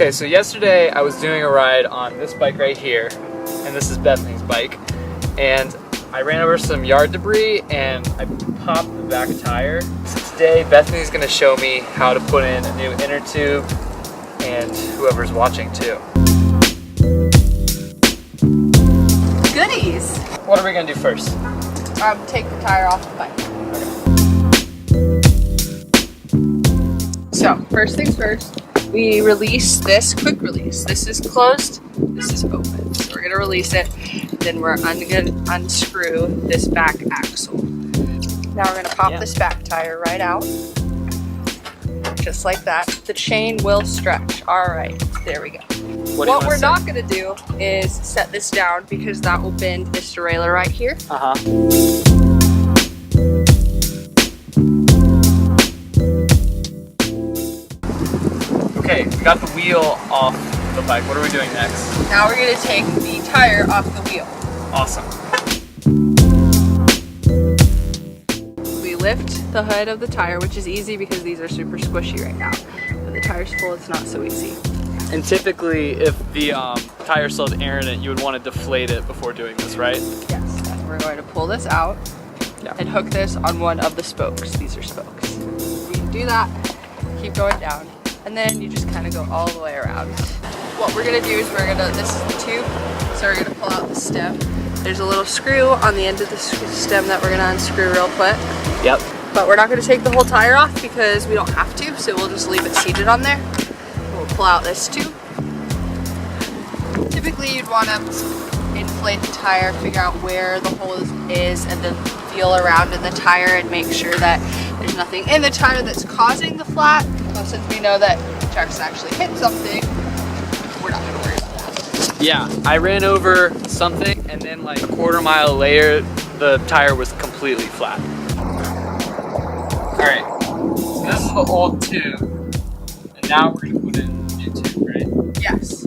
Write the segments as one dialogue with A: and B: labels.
A: Okay, so yesterday I was doing a ride on this bike right here, and this is Bethany's bike, and I ran over some yard debris and I popped the back tire. So today Bethany's gonna show me how to put in a new inner tube, and whoever's watching too.
B: Goodies!
A: What are we gonna do first?
B: Take the tire off the bike. So, first things first, we release this, quick release. This is closed, this is open. So we're gonna release it, then we're gonna unscrew this back axle. Now we're gonna pop this back tire right out, just like that. The chain will stretch. All right, there we go. What we're not gonna do is set this down because that will bend this derailleur right here.
A: Okay, we got the wheel off the bike. What are we doing next?
B: Now we're gonna take the tire off the wheel.
A: Awesome.
B: We lift the hood of the tire, which is easy because these are super squishy right now. When the tire's full, it's not so easy.
A: And typically, if the tire still has air in it, you would want to deflate it before doing this, right?
B: Yes. And we're going to pull this out and hook this on one of the spokes. These are spokes. You can do that, keep going down, and then you just kind of go all the way around. What we're gonna do is this is the tube, so we're gonna pull out the stem. There's a little screw on the end of the stem that we're gonna unscrew real quick.
A: Yep.
B: But we're not gonna take the whole tire off because we don't have to, so we'll just leave it seated on there. We'll pull out this tube. Typically you'd wanna inflate the tire, figure out where the hole is, and then feel around in the tire and make sure that there's nothing in the tire that's causing the flat. Well, since we know that Jackson actually hit something, we're not gonna worry about that.
A: Yeah, I ran over something and then like a quarter mile later, the tire was completely flat. All right, so this is the old tube, and now we're gonna put in a new tube, right?
B: Yes.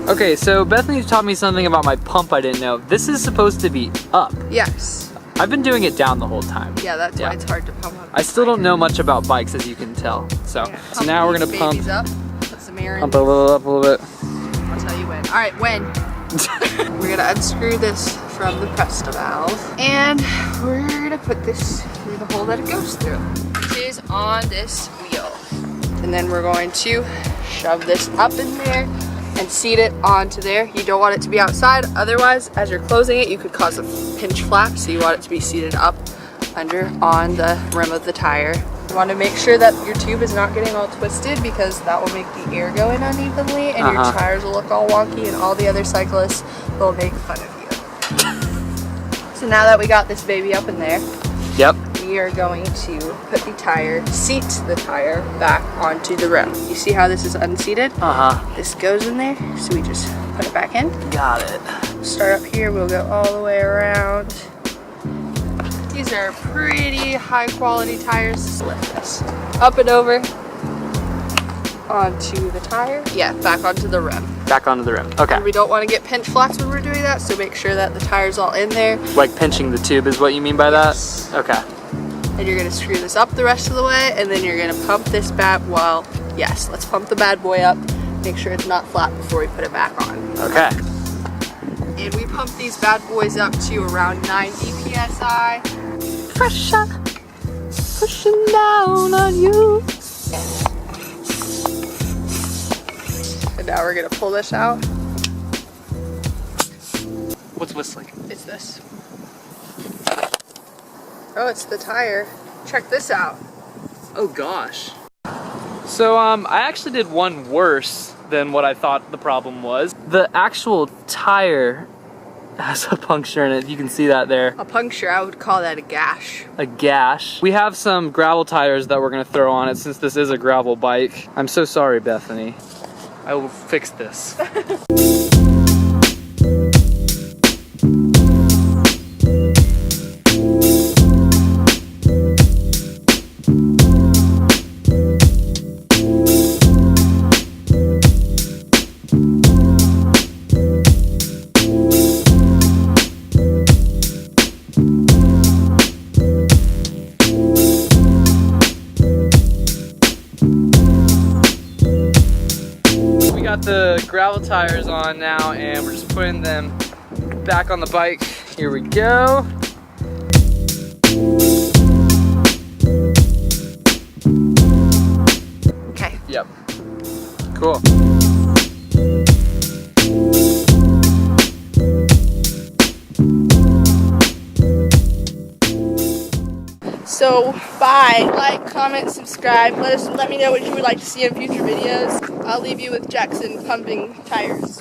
A: Okay, so Bethany taught me something about my pump I didn't know. This is supposed to be up.
B: Yes.
A: I've been doing it down the whole time.
B: Yeah, that's why it's hard to pump up.
A: I still don't know much about bikes, as you can tell. So, so now we're gonna pump
B: up, put some air in.
A: Pump it a little up a little bit.
B: I'll tell you when. All right, when? We're gonna unscrew this from the Presta valve, and we're gonna put this through the hole that it goes through. It is on this wheel, and then we're going to shove this up in there and seat it onto there. You don't want it to be outside, otherwise as you're closing it you could cause a pinch flap, so you want it to be seated up under on the rim of the tire. You want to make sure that your tube is not getting all twisted because that will make the air go in unevenly and your tires will look all wonky and all the other cyclists will make fun of you. So now that we got this baby up in there, we are going to put the tire, seat the tire back onto the rim. You see how this is unseated? This goes in there, so we just put it back in.
A: Got it.
B: Start up here, we'll go all the way around. These are pretty high quality tires. Just lift this up and over onto the tire. Yeah, back onto the rim.
A: Back onto the rim, okay.
B: And we don't want to get pinch flats when we're doing that, so make sure that the tire's all in there.
A: Like pinching the tube is what you mean by that? Okay.
B: And you're gonna screw this up the rest of the way, and then you're gonna pump this back. Well, yes, let's pump the bad boy up. Make sure it's not flat before we put it back on.
A: Okay.
B: And we pump these bad boys up to around 90 PSI. Pressure pushing down on you. And now we're gonna pull this out.
A: What's whistling?
B: It's this. Oh, it's the tire. Check this out.
A: Oh gosh. So I actually did one worse than what I thought the problem was. The actual tire has a puncture in it. You can see that there.
B: A puncture, I would call that a gash.
A: A gash. We have some gravel tires that we're gonna throw on it since this is a gravel bike. I'm so sorry, Bethany. I will fix this. the gravel tires on now, and we're just putting them back on the bike. Here we go.
B: Okay.
A: Yep. Cool.
B: So bye. Like, comment, subscribe. Let me know what you would like to see in future videos. I'll leave you with Jackson pumping tires.